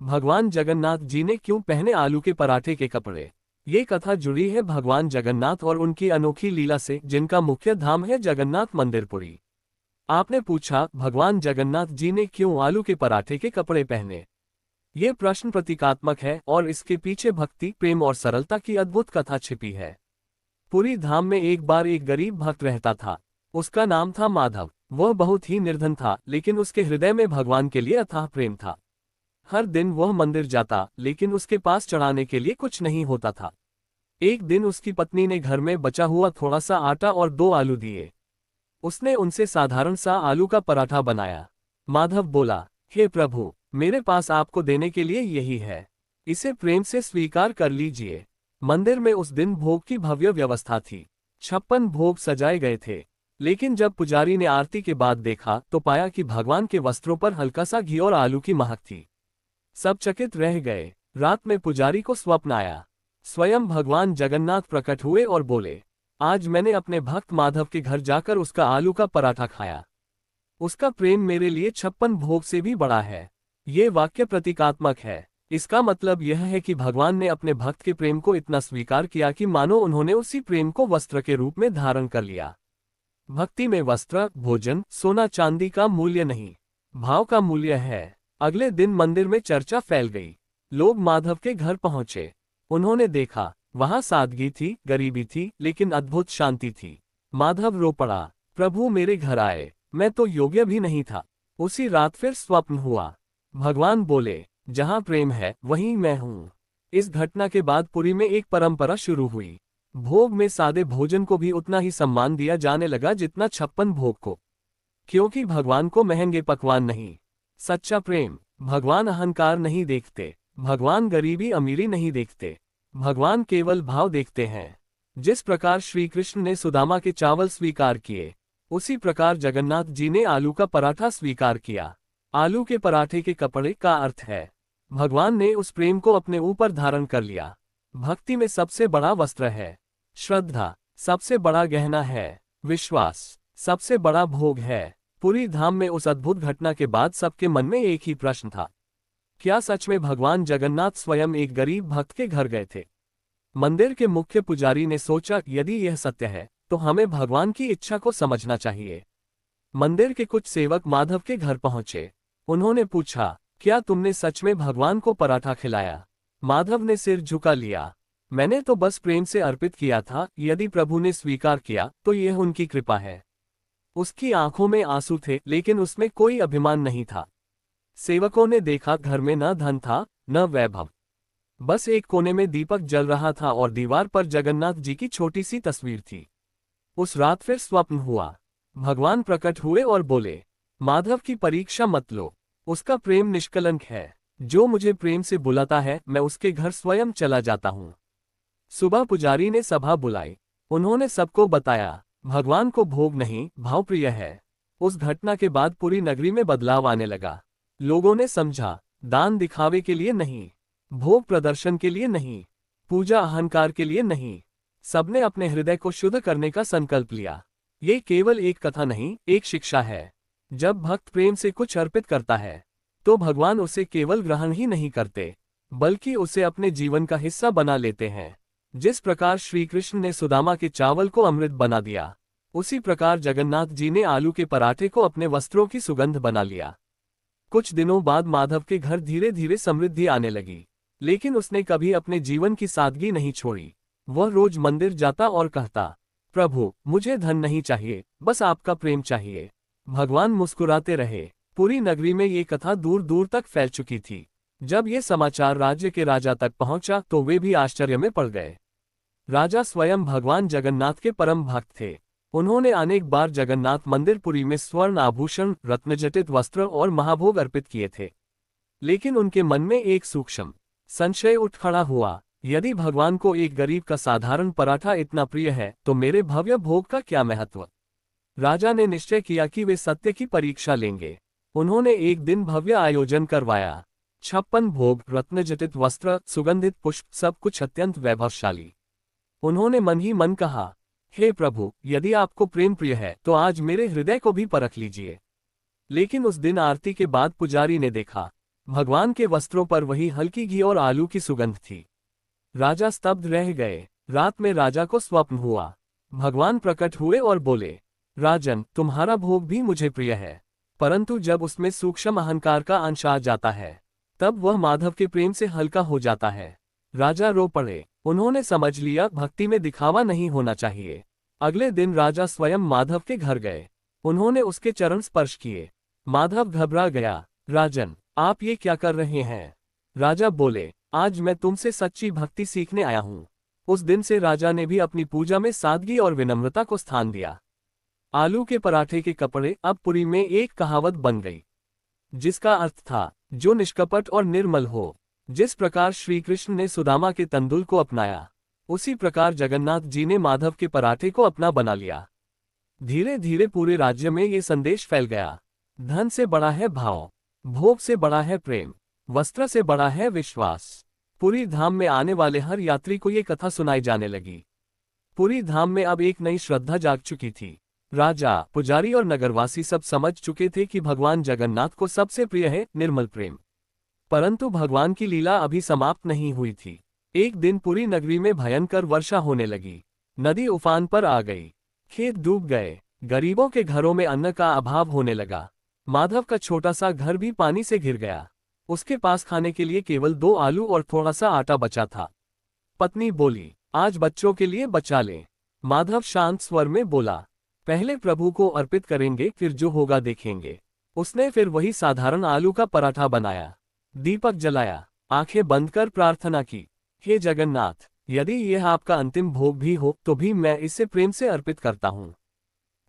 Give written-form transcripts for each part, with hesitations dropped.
भगवान जगन्नाथ जी ने क्यों पहने आलू के पराठे के कपड़े? ये कथा जुड़ी है भगवान जगन्नाथ और उनकी अनोखी लीला से, जिनका मुख्य धाम है जगन्नाथ मंदिर पुरी। आपने पूछा, भगवान जगन्नाथ जी ने क्यों आलू के पराठे के कपड़े पहने? ये प्रश्न प्रतीकात्मक है और इसके पीछे भक्ति, प्रेम और सरलता की अद्भुत कथा छिपी है। पुरी धाम में एक बार एक गरीब भक्त रहता था। उसका नाम था माधव। वह बहुत ही निर्धन था, लेकिन उसके हृदय में भगवान के लिए अथाह प्रेम था। हर दिन वह मंदिर जाता, लेकिन उसके पास चढ़ाने के लिए कुछ नहीं होता था। एक दिन उसकी पत्नी ने घर में बचा हुआ थोड़ा सा आटा और 2 आलू दिए। उसने उनसे साधारण सा आलू का पराठा बनाया। माधव बोला, हे प्रभु, मेरे पास आपको देने के लिए यही है। इसे प्रेम से स्वीकार कर लीजिए। मंदिर में उस दिन भोग की भव्य व्यवस्था थी। 56 भोग सजाए गए थे। लेकिन जब पुजारी ने आरती के बाद देखा तो पाया कि भगवान के वस्त्रों पर हल्का सा घी और आलू की महक थी। सब चकित रह गए। रात में पुजारी को स्वप्न आया। स्वयं भगवान जगन्नाथ प्रकट हुए और बोले, आज मैंने अपने भक्त माधव के घर जाकर उसका आलू का पराठा खाया। उसका प्रेम मेरे लिए 56 भोग से भी बड़ा है। ये वाक्य प्रतीकात्मक है। इसका मतलब यह है कि भगवान ने अपने भक्त के प्रेम को इतना स्वीकार किया कि मानो उन्होंने उसी प्रेम को वस्त्र के रूप में धारण कर लिया। भक्ति में वस्त्र, भोजन, सोना चांदी का मूल्य नहीं, भाव का मूल्य है। अगले दिन मंदिर में चर्चा फैल गई। लोग माधव के घर पहुंचे। उन्होंने देखा, वहां सादगी थी, गरीबी थी, लेकिन अद्भुत शांति थी। माधव रो पड़ा, प्रभु मेरे घर आए, मैं तो योग्य भी नहीं था। उसी रात फिर स्वप्न हुआ। भगवान बोले, जहां प्रेम है वहीं मैं हूं। इस घटना के बाद पुरी में एक परंपरा शुरू हुई। भोग में सादे भोजन को भी उतना ही सम्मान दिया जाने लगा जितना 56 भोग को। क्योंकि भगवान को महंगे पकवान नहीं, सच्चा प्रेम। भगवान अहंकार नहीं देखते। भगवान गरीबी अमीरी नहीं देखते। भगवान केवल भाव देखते हैं। जिस प्रकार श्री कृष्ण ने सुदामा के चावल स्वीकार किए, उसी प्रकार जगन्नाथ जी ने आलू का पराठा स्वीकार किया। आलू के पराठे के कपड़े का अर्थ है, भगवान ने उस प्रेम को अपने ऊपर धारण कर लिया। भक्ति में सबसे बड़ा वस्त्र है। श्रद्धा सबसे बड़ा गहना है। विश्वास सबसे बड़ा भोग है। पुरी धाम में उस अद्भुत घटना के बाद सबके मन में एक ही प्रश्न था, क्या सच में भगवान जगन्नाथ स्वयं एक गरीब भक्त के घर गए थे? मंदिर के मुख्य पुजारी ने सोचा, यदि यह सत्य है तो हमें भगवान की इच्छा को समझना चाहिए। मंदिर के कुछ सेवक माधव के घर पहुंचे। उन्होंने पूछा, क्या तुमने सच में भगवान को पराठा खिलाया? माधव ने सिर झुका लिया, मैंने तो बस प्रेम से अर्पित किया था। यदि प्रभु ने स्वीकार किया तो यह उनकी कृपा है। उसकी आंखों में आंसू थे, लेकिन उसमें कोई अभिमान नहीं था। सेवकों ने देखा, घर में न धन था न वैभव, बस एक कोने में दीपक जल रहा था और दीवार पर जगन्नाथ जी की छोटी सी तस्वीर थी। उस रात फिर स्वप्न हुआ। भगवान प्रकट हुए और बोले, माधव की परीक्षा मत लो, उसका प्रेम निष्कलंक है। जो मुझे प्रेम से बुलाता है मैं उसके घर स्वयं चला जाता हूँ। सुबह पुजारी ने सभा बुलाई। उन्होंने सबको बताया, भगवान को भोग नहीं, भाव प्रिय है। उस घटना के बाद पूरी नगरी में बदलाव आने लगा। लोगों ने समझा, दान दिखावे के लिए नहीं, भोग प्रदर्शन के लिए नहीं, पूजा अहंकार के लिए नहीं। सबने अपने हृदय को शुद्ध करने का संकल्प लिया। ये केवल एक कथा नहीं, एक शिक्षा है। जब भक्त प्रेम से कुछ अर्पित करता है तो भगवान उसे केवल ग्रहण ही नहीं करते, बल्कि उसे अपने जीवन का हिस्सा बना लेते हैं। जिस प्रकार श्री कृष्ण ने सुदामा के चावल को अमृत बना दिया, उसी प्रकार जगन्नाथ जी ने आलू के पराठे को अपने वस्त्रों की सुगंध बना लिया। कुछ दिनों बाद माधव के घर धीरे धीरे समृद्धि आने लगी, लेकिन उसने कभी अपने जीवन की सादगी नहीं छोड़ी। वह रोज मंदिर जाता और कहता, प्रभु मुझे धन नहीं चाहिए, बस आपका प्रेम चाहिए। भगवान मुस्कुराते रहे। पूरी नगरी में ये कथा दूर दूर तक फैल चुकी थी। जब ये समाचार राज्य के राजा तक पहुंचा तो वे भी आश्चर्य में पड़ गए। राजा स्वयं भगवान जगन्नाथ के परम भक्त थे। उन्होंने अनेक बार जगन्नाथ मंदिर पुरी में स्वर्ण आभूषण, रत्नजटित वस्त्र और महाभोग अर्पित किए थे। लेकिन उनके मन में एक सूक्ष्म संशय उठ खड़ा हुआ, यदि भगवान को एक गरीब का साधारण पराठा इतना प्रिय है तो मेरे भव्य भोग का क्या महत्व? राजा ने निश्चय किया कि वे सत्य की परीक्षा लेंगे। उन्होंने एक दिन भव्य आयोजन करवाया। 56 भोग, रत्नजटित वस्त्र, सुगंधित पुष्प, सब कुछ अत्यंत वैभवशाली। उन्होंने मन ही मन कहा, हे प्रभु, यदि आपको प्रेम प्रिय है तो आज मेरे हृदय को भी परख लीजिए। लेकिन उस दिन आरती के बाद पुजारी ने देखा, भगवान के वस्त्रों पर वही हल्की घी और आलू की सुगंध थी। राजा स्तब्ध रह गए। रात में राजा को स्वप्न हुआ। भगवान प्रकट हुए और बोले, राजन, तुम्हारा भोग भी मुझे प्रिय है, परंतु जब उसमें सूक्ष्म अहंकार का अंश आ जाता है, तब वह माधव के प्रेम से हल्का हो जाता है। राजा रो पड़े। उन्होंने समझ लिया, भक्ति में दिखावा नहीं होना चाहिए। अगले दिन राजा स्वयं माधव के घर गए। उन्होंने उसके चरण स्पर्श किए। माधव घबरा गया। राजन, आप ये क्या कर रहे हैं? राजा बोले, आज मैं तुमसे सच्ची भक्ति सीखने आया हूं। उस दिन से राजा ने भी अपनी पूजा में सादगी और विनम्रता को स्थान दिया। आलू के पराठे के कपड़े अब पुरी में एक कहावत बन गई, जिसका अर्थ था, जो निष्कपट और निर्मल हो। जिस प्रकार श्री कृष्ण ने सुदामा के तंदुल को अपनाया, उसी प्रकार जगन्नाथ जी ने माधव के पराठे को अपना बना लिया। धीरे धीरे पूरे राज्य में ये संदेश फैल गया, धन से बड़ा है भाव, भोग से बड़ा है प्रेम, वस्त्र से बड़ा है विश्वास। पुरी धाम में आने वाले हर यात्री को ये कथा सुनाई जाने लगी। पुरी धाम में अब एक नई श्रद्धा जाग चुकी थी। राजा, पुजारी और नगरवासी सब समझ चुके थे कि भगवान जगन्नाथ को सबसे प्रिय है निर्मल प्रेम। परंतु भगवान की लीला अभी समाप्त नहीं हुई थी। एक दिन पूरी नगरी में भयंकर वर्षा होने लगी। नदी उफान पर आ गई, खेत डूब गए, गरीबों के घरों में अन्न का अभाव होने लगा। माधव का छोटा सा घर भी पानी से घिर गया। उसके पास खाने के लिए केवल 2 आलू और थोड़ा सा आटा बचा था। पत्नी बोली, आज बच्चों के लिए बचा ले। माधव शांत स्वर में बोला, पहले प्रभु को अर्पित करेंगे, फिर जो होगा देखेंगे। उसने फिर वही साधारण आलू का पराठा बनाया, दीपक जलाया, आंखें बंद कर प्रार्थना की, हे जगन्नाथ, यदि यह आपका अंतिम भोग भी हो तो भी मैं इसे प्रेम से अर्पित करता हूँ।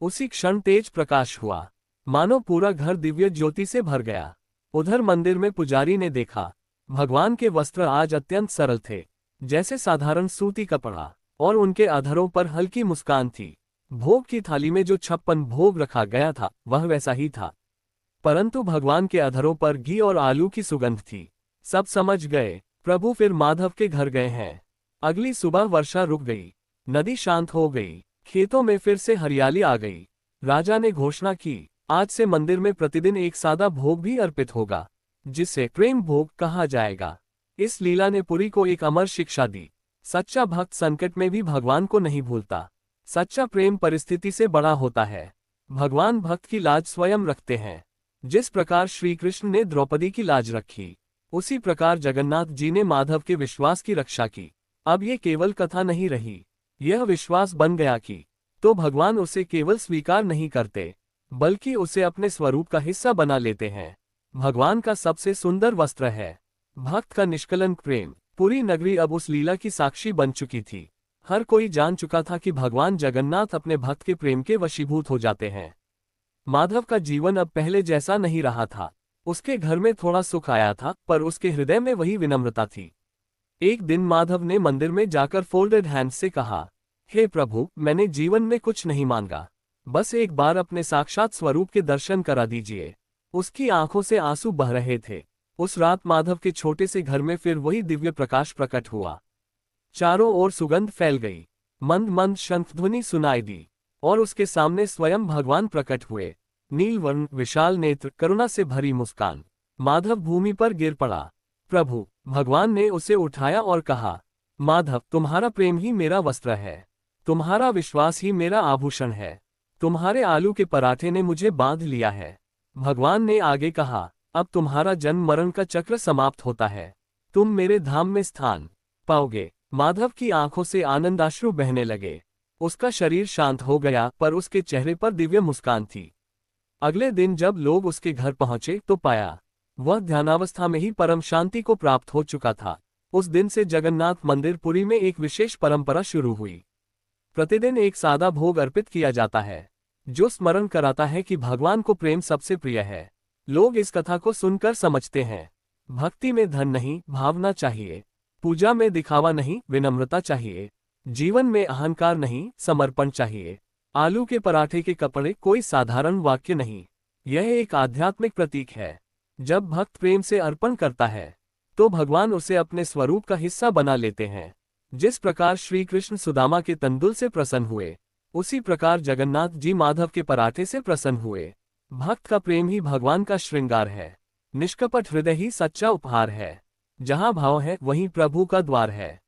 उसी क्षण तेज प्रकाश हुआ, मानो पूरा घर दिव्य ज्योति से भर गया। उधर मंदिर में पुजारी ने देखा, भगवान के वस्त्र आज अत्यंत सरल थे, जैसे साधारण सूती कपड़ा, और उनके अधरों पर हल्की मुस्कान थी। भोग की थाली में जो 56 भोग रखा गया था, वह वैसा ही था, परंतु भगवान के अधरों पर घी और आलू की सुगंध थी। सब समझ गए, प्रभु फिर माधव के घर गए हैं। अगली सुबह वर्षा रुक गई, नदी शांत हो गई, खेतों में फिर से हरियाली आ गई। राजा ने घोषणा की, आज से मंदिर में प्रतिदिन एक सादा भोग भी अर्पित होगा, जिसे प्रेम भोग कहा जाएगा। इस लीला ने पुरी को एक अमर शिक्षा दी। सच्चा भक्त संकट में भी भगवान को नहीं भूलता। सच्चा प्रेम परिस्थिति से बड़ा होता है। भगवान भक्त की लाज स्वयं रखते हैं। जिस प्रकार श्री कृष्ण ने द्रौपदी की लाज रखी, उसी प्रकार जगन्नाथ जी ने माधव के विश्वास की रक्षा की। अब ये केवल कथा नहीं रही, यह विश्वास बन गया कि तो भगवान उसे केवल स्वीकार नहीं करते, बल्कि उसे अपने स्वरूप का हिस्सा बना लेते हैं। भगवान का सबसे सुंदर वस्त्र है भक्त का निष्कलंक प्रेम। पूरी नगरी अब उस लीला की साक्षी बन चुकी थी। हर कोई जान चुका था कि भगवान जगन्नाथ अपने भक्त के प्रेम के वशीभूत हो जाते हैं। माधव का जीवन अब पहले जैसा नहीं रहा था। उसके घर में थोड़ा सुख आया था, पर उसके हृदय में वही विनम्रता थी। एक दिन माधव ने मंदिर में जाकर फोल्डेड हैंड्स से कहा, हे प्रभु, मैंने जीवन में कुछ नहीं मांगा, बस एक बार अपने साक्षात स्वरूप के दर्शन करा दीजिए। उसकी आंखों से आंसू बह रहे थे। उस रात माधव के छोटे से घर में फिर वही दिव्य प्रकाश प्रकट हुआ। चारों ओर सुगंध फैल गई, मंद मंद शंखध्वनि सुनाई दी, और उसके सामने स्वयं भगवान प्रकट हुए। नीलवर्ण, विशाल नेत्र, करुणा से भरी मुस्कान। माधव भूमि पर गिर पड़ा। प्रभु, भगवान ने उसे उठाया और कहा, माधव, तुम्हारा प्रेम ही मेरा वस्त्र है, तुम्हारा विश्वास ही मेरा आभूषण है, तुम्हारे आलू के पराठे ने मुझे बांध लिया है। भगवान ने आगे कहा, अब तुम्हारा जन्म मरण का चक्र समाप्त होता है, तुम मेरे धाम में स्थान पाओगे। माधव की आंखों से आनंदाश्रु बहने लगे। उसका शरीर शांत हो गया, पर उसके चेहरे पर दिव्य मुस्कान थी। अगले दिन जब लोग उसके घर पहुंचे तो पाया वह ध्यानावस्था में ही परम शांति को प्राप्त हो चुका था। उस दिन से जगन्नाथ मंदिर पुरी में एक विशेष परंपरा शुरू हुई। प्रतिदिन एक सादा भोग अर्पित किया जाता है, जो स्मरण कराता है कि भगवान को प्रेम सबसे प्रिय है। लोग इस कथा को सुनकर समझते हैं, भक्ति में धन नहीं, भावना चाहिए। पूजा में दिखावा नहीं, विनम्रता चाहिए। जीवन में अहंकार नहीं, समर्पण चाहिए। आलू के पराठे के कपड़े कोई साधारण वाक्य नहीं, यह एक आध्यात्मिक प्रतीक है। जब भक्त प्रेम से अर्पण करता है, तो भगवान उसे अपने स्वरूप का हिस्सा बना लेते हैं। जिस प्रकार श्री कृष्ण सुदामा के तंदुल से प्रसन्न हुए, उसी प्रकार जगन्नाथ जी माधव के पराठे से प्रसन्न हुए। भक्त का प्रेम ही भगवान का श्रृंगार है। निष्कपट हृदय ही सच्चा उपहार है। जहां भाव है वहीं प्रभु का द्वार है।